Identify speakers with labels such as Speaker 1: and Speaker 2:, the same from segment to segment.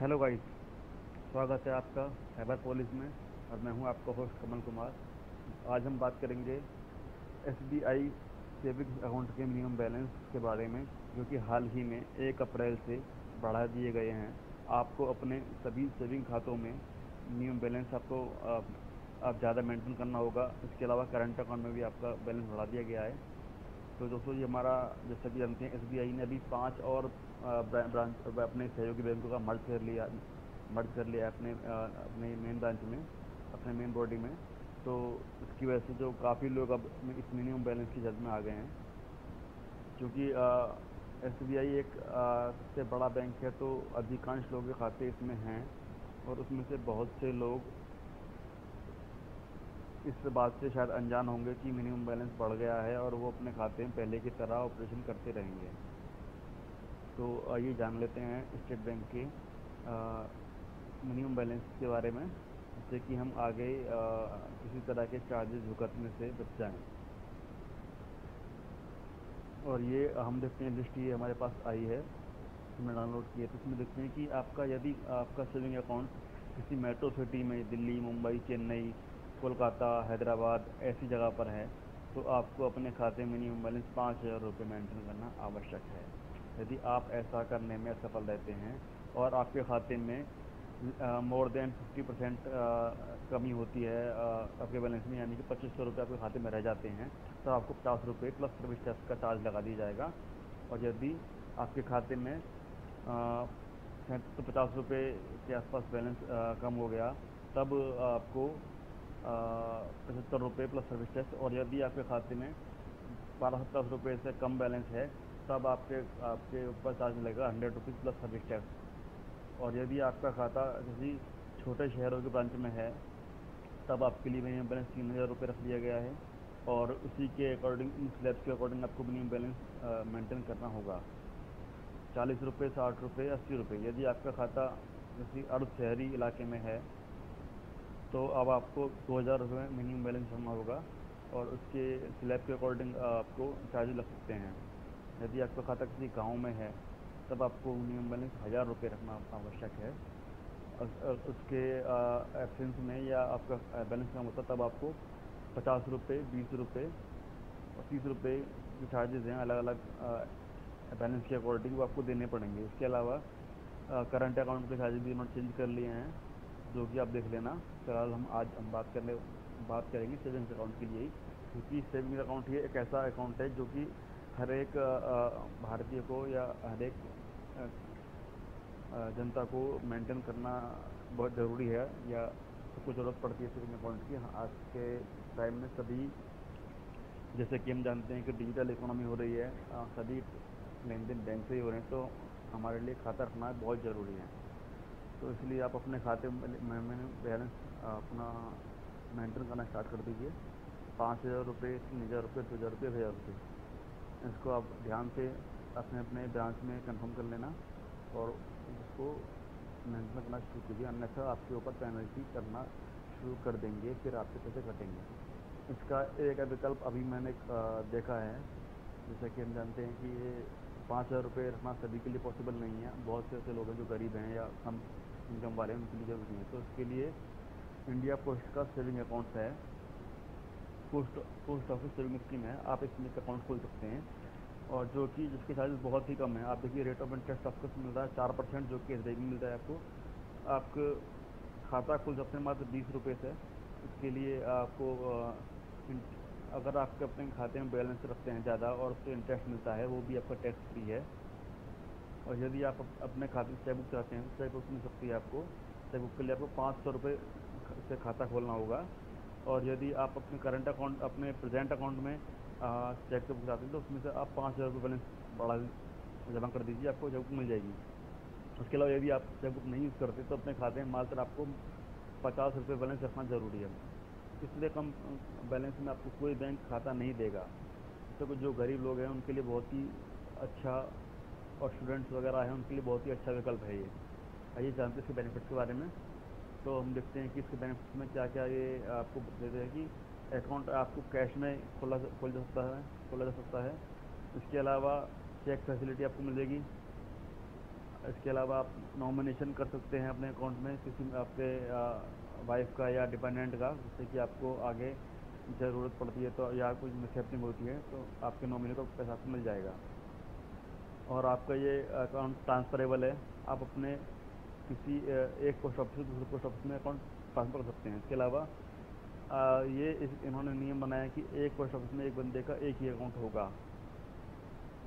Speaker 1: Hello guys. स्वागत है आपका साइबर पुलिस में। और मैं हूं आपका होस्ट कमल कुमार। आज हम बात करेंगे एसबीआई सेविंग्स अकाउंट के मिनिमम बैलेंस के बारे में, जो कि हाल ही में 1 अप्रैल से बढ़ा दिए गए हैं। आपको अपने सभी सेविंग खातों में मिनिमम बैलेंस आपको आप ज़्यादा मेंटेन करना होगा। इसके अलावा करंट अकाउंट में भी आपका बैलेंस बढ़ा दिया गया है। तो दोस्तों, ये हमारा, जैसा कि जानते हैं, एसबीआई ने अभी 5 और ब्रांच अपने सहयोगी बैंकों का मर्ज कर लिया है अपने मेन ब्रांच में, अपने मेन बॉडी में। तो इसकी वजह से जो काफ़ी लोग अब इस मिनिमम बैलेंस की जद में आ गए हैं, क्योंकि एसबीआई एक सबसे बड़ा बैंक है, तो अधिकांश लोगों के खाते इसमें हैं। और उसमें से बहुत से लोग इस बात से शायद अनजान होंगे कि मिनिमम बैलेंस बढ़ गया है और वो अपने खाते में पहले की तरह ऑपरेशन करते रहेंगे। तो आइए जान लेते हैं स्टेट बैंक के मिनिमम बैलेंस के बारे में, जिससे कि हम आगे किसी तरह के चार्जेस भुगतने से बच जाएं। और ये हम देखते हैं, लिस्ट ये हमारे पास आई है, हमने डाउनलोड की है। तो इसमें देखते हैं कि आपका, यदि आपका सेविंग अकाउंट किसी मेट्रो सिटी में, दिल्ली, मुंबई, चेन्नई, कोलकाता, हैदराबाद ऐसी जगह पर है, तो आपको अपने खाते में मिनिमम बैलेंस 5,000 रुपये मेंटेन करना आवश्यक है। यदि आप ऐसा करने में असफल रहते हैं और आपके खाते में मोर देन 50% कमी होती है आपके बैलेंस में, यानी कि 2,500 रुपये आपके खाते में रह जाते हैं, तो आपको 50 रुपये प्लस सर्विस टैक्स का चार्ज लगा दिया जाएगा। और यदि आपके खाते में तो 50 रुपये के आसपास बैलेंस कम हो गया, तब आपको 75 रुपये प्लस सर्विस टैक्स। और यदि आपके खाते में 12-17 रुपये से कम बैलेंस है, तब आपके आपके ऊपर चार्ज लगेगा 100 रुपीज़ प्लस सर्विस टैक्स। और यदि आपका खाता किसी छोटे शहरों के ब्रांच में है, तब आपके लिए मिनिमम बैलेंस 3,000 रुपये रख दिया गया है। और उसी के अकॉर्डिंग, इन स्लैब्स के अकॉर्डिंग आपको मिनिमम बैलेंस मेंटेन करना होगा। 40 रुपये, 60 रुपये, 80 रुपये। यदि आपका खाता किसी अर्ध शहरी इलाके में है, तो अब आपको 2,000 रुपये मिनिमम बैलेंस रखना होगा। और उसके स्लैब के अकॉर्डिंग आपको चार्ज लग सकते हैं। यदि आपका खाता किसी गांव में है, तब आपको मिनिमम बैलेंस 1,000 रुपये रखना आवश्यक है। उसके एब्सेंस में, या आपका बैलेंस कम होता, तब आपको 50 रुपये, 20 रुपये और 30 रुपये जो चार्जेज़ हैं अलग अलग बैलेंस के अकॉर्डिंग, वो आपको देने पड़ेंगे। इसके अलावा करंट अकाउंट के चार्जेस भी उन्होंने चेंज कर लिए हैं, जो कि आप देख लेना। फिलहाल हम बात करेंगे सेविंग्स अकाउंट के लिए ही, क्योंकि सेविंग्स अकाउंट ही एक ऐसा अकाउंट है जो कि हर एक भारतीय को, या हर एक जनता को मेंटेन करना बहुत ज़रूरी है, या सबको ज़रूरत पड़ती है सेविंग अकाउंट की। हाँ, आज के टाइम में सभी, जैसे कि हम जानते हैं कि डिजिटल इकोनॉमी हो रही है, सभी लेन देन बैंक से ही हो रहे हैं, तो हमारे लिए खाता रखना बहुत ज़रूरी है। तो इसलिए आप अपने खाते में बैलेंस अपना मेंटेन करना स्टार्ट कर दीजिए। 5,000 रुपये, 3,000 रुपये, 2,000 रुपये, 1,000 रुपये, इसको आप ध्यान से अपने अपने ब्रांच में कंफर्म कर लेना और उसको मेंटेन करना शुरू कीजिए। अन्यथा आपके ऊपर पेनल्टी करना शुरू कर देंगे, फिर आपके पैसे कटेंगे। इसका एक विकल्प अभी मैंने देखा है। जैसा कि हम जानते हैं कि ये 5,000 रुपये रखना सभी के लिए पॉसिबल नहीं है। बहुत से ऐसे लोग हैं जो गरीब हैं या कम इनकम वाले हैं, उनके लिए जरूरी है। तो इसके लिए इंडिया पोस्ट का सेविंग अकाउंट है, post post office saving scheme है, आप इसमें एक अकाउंट खोल सकते हैं। और जो कि जिसके चार्जेस बहुत ही कम है। आप देखिए, रेट ऑफ इंटरेस्ट आपको मिल रहा है 4%, जो कि एस मिल रहा है आपको। आप खाता खोल सकते हैं मात्र 20 रुपये से। इसके लिए आपको अगर आपके अपने खाते में बैलेंस रखते हैं ज़्यादा और उससे इंटरेस्ट मिलता है, वो भी आपका टैक्स फ्री है। और यदि आप अपने खाते में चेक बुक चाहते हैं, तो चेक बुक मिल सकती है आपको। चेक बुक के लिए आपको 500 रुपये से खाता खोलना होगा। और यदि आप अपने करंट अकाउंट, अपने प्रेजेंट अकाउंट में चेक बुक चाहते हैं, तो उसमें से आप 5,000 रुपये बैलेंस बढ़ा जमा कर दीजिए, आपको चेक बुक मिल जाएगी। उसके अलावा यदि आप चेक बुक नहीं यूज़ करते, तो अपने खाते में मात्र आपको 50 रुपये बैलेंस रखना ज़रूरी है। इसलिए कम बैलेंस में आपको कोई बैंक खाता नहीं देगा। तो कुछ जो गरीब लोग हैं उनके लिए बहुत ही अच्छा, और स्टूडेंट्स वगैरह हैं उनके लिए बहुत ही अच्छा विकल्प है ये। आइए जानते हैं इसके बेनिफिट्स के बारे में। तो हम देखते हैं कि इसके बेनिफिट्स में क्या क्या ये आपको देते हैं कि अकाउंट आपको कैश में खोला जा सकता है। इसके अलावा चेक फैसिलिटी आपको मिल जाएगी। इसके अलावा आप नॉमिनेशन कर सकते हैं अपने अकाउंट में किसी आपके वाइफ का या डिपेंडेंट का, जिससे कि आपको आगे ज़रूरत पड़ती है तो या कुछ मिसहैपनिंग होती है तो आपके नॉमिनी को पैसा आपको मिल जाएगा। और आपका ये अकाउंट ट्रांसफरेबल है, आप अपने किसी एक पोस्ट ऑफिस से दूसरे पोस्ट ऑफिस में अकाउंट ट्रांसफ़र कर सकते हैं। इसके अलावा इन्होंने नियम बनाया कि एक पोस्ट ऑफिस में एक बंदे का एक ही अकाउंट होगा।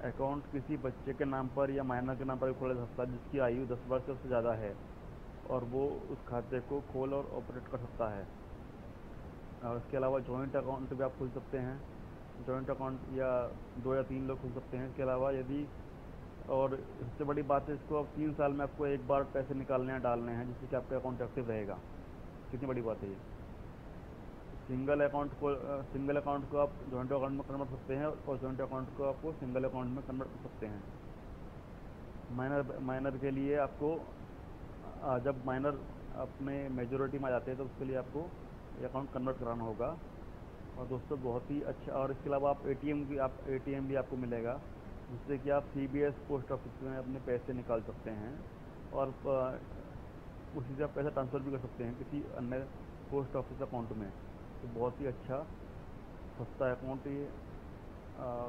Speaker 1: अकाउंट किसी बच्चे के नाम पर या माइनर के नाम पर भी खोला जा सकता है जिसकी आयु 10 वर्ष से उससे ज़्यादा है, और वो उस खाते को खोल और ऑपरेट कर सकता है। और इसके अलावा जॉइंट अकाउंट भी आप खोल सकते हैं, जॉइंट अकाउंट या 2 या 3 लोग खोल सकते हैं। इसके अलावा यदि, और सबसे बड़ी बात है, इसको अब 3 साल में आपको एक बार पैसे निकालने या डालने हैं, जिससे कि आपका अकाउंट एक्टिव रहेगा। कितनी बड़ी बात है ये। सिंगल अकाउंट को आप जॉइंट अकाउंट में कन्वर्ट कर सकते हैं, और जॉइंट अकाउंट को आपको सिंगल अकाउंट में कन्वर्ट कर सकते हैं। माइनर के लिए आपको जब माइनर अपने मेजोरिटी में आ जाते हैं तो उसके लिए आपको ये अकाउंट कन्वर्ट कराना होगा। और दोस्तों बहुत ही अच्छा, और इसके अलावा आप एटीएम भी आपको मिलेगा, जिससे कि आप सीबीएस पोस्ट ऑफिस में अपने पैसे निकाल सकते हैं, और उसी से आप पैसा ट्रांसफ़र भी कर सकते हैं किसी अन्य पोस्ट ऑफिस अकाउंट में। तो बहुत ही अच्छा सस्ता अकाउंट ये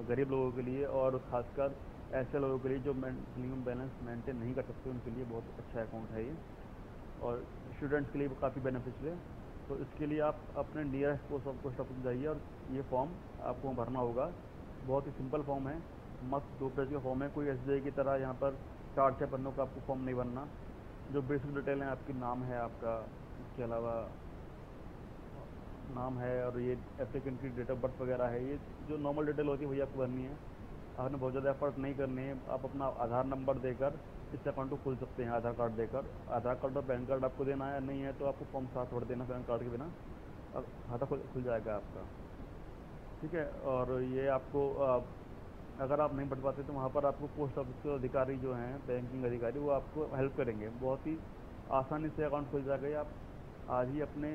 Speaker 1: गरीब लोगों के लिए, और ख़ासकर ऐसे लोगों के लिए जो मिनिमम बैलेंस मेंटेन नहीं कर सकते, उनके लिए बहुत अच्छा अकाउंट है ये। और स्टूडेंट्स के लिए भी काफ़ी बेनिफिशियल है। तो इसके लिए आप अपने नियरेस्ट पोस्ट ऑफिस जाइए और ये फॉर्म आपको भरना होगा। बहुत ही सिंपल फॉर्म है, मस्त 2 पेज का फॉर्म है। कोई एसबीआई की तरह यहाँ पर 4-6 पन्नों का आपको फॉर्म नहीं भरना। जो बेसिक डिटेल है, आपकी नाम है आपका, इसके अलावा नाम है, और ये एप्लीकेंट की डेट ऑफ बर्थ वगैरह है, ये जो नॉर्मल डिटेल होती है वही आपको भरनी है। आपने बहुत ज़्यादा एफर्ट नहीं करनी है। आप अपना आधार नंबर देकर इस अकाउंट को खोल सकते हैं, आधार कार्ड देकर। आधार कार्ड और पैन कार्ड आपको देना है, नहीं है तो आपको फॉर्म 7 भर देना पैन कार्ड के बिना, और खाता खुल जाएगा आपका। ठीक है। और ये आपको अगर आप नहीं भर पाते तो वहाँ पर आपको पोस्ट ऑफिस के अधिकारी जो हैं, बैंकिंग अधिकारी, वो आपको हेल्प करेंगे। बहुत ही आसानी से अकाउंट खुल जाएगा। आप आज ही अपने